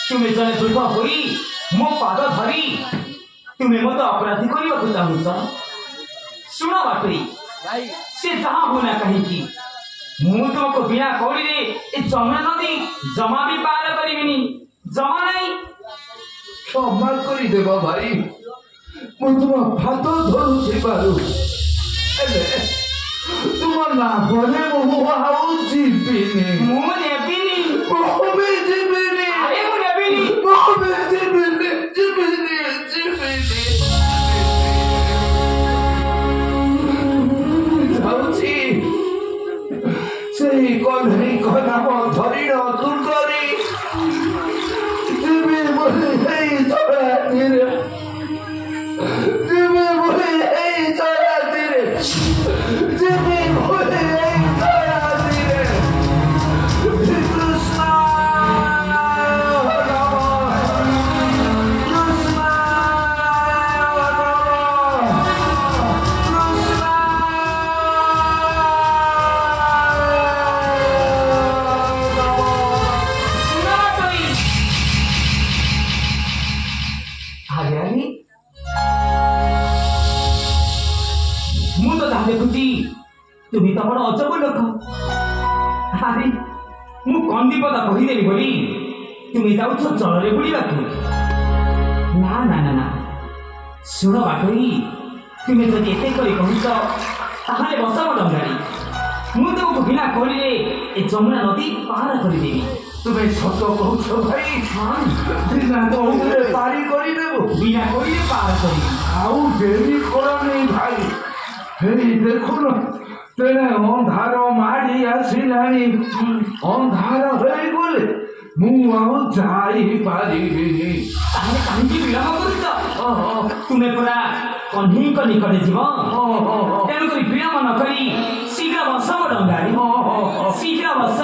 तुम्हें जने दुर्ग होई मो पाद धरी तुम्हें मत अपराधी करने को चाहूच शुण बाटरी से जहाँ होना कहीं की मु तुमको बिना कौड़ी रे ए जमुना नदी जमा भी पार करिबिनी जमा नहीं क्षमा करी देबा भाई मु तुम हाथ धरुछि पारु एले तुम ना बोले मु आउ जीबिनी मु नेबिनी मु भी जीबिनी अरे मु नेबिनी मु भी जीबिनी जीबिनी जीबिनी जाउछि सेही कन्हई कनाम धरिण दुर्गरी जीबी बोले हेई चला तीरे जीबी बोले हेई चला तीरे जीबी बोले हेई चला तीरे कृष्ण तुम्हें तो बड़ अजब लोक अरे मु कंदीपदा कहीदेली बोली तुम्हें जाऊछ जल बुड़ा ना ना ना ना शुण बाटोई तुम्हें जब एते कहूच ताहले बस मो डंगारी मु तुमको बिना कौड़ी ए जमुना नदी पार करदेवी तुम्हें सत कहूछ भाई बिना कौड़ी पारी कर बिना कौड़ी पार कर आउ डेरी करनी भाई हेई देखुन तेने अंधार माड़ी आसिलानी अंधार होई गले मु आउ जाई पारिबिनी ताहले काहे विलंब करूछ तुम्हें पूरा कन्ही को निकटे जीव तेणुक विलंब न करी शीघ्र बस मो डंगारी शीघ्र बस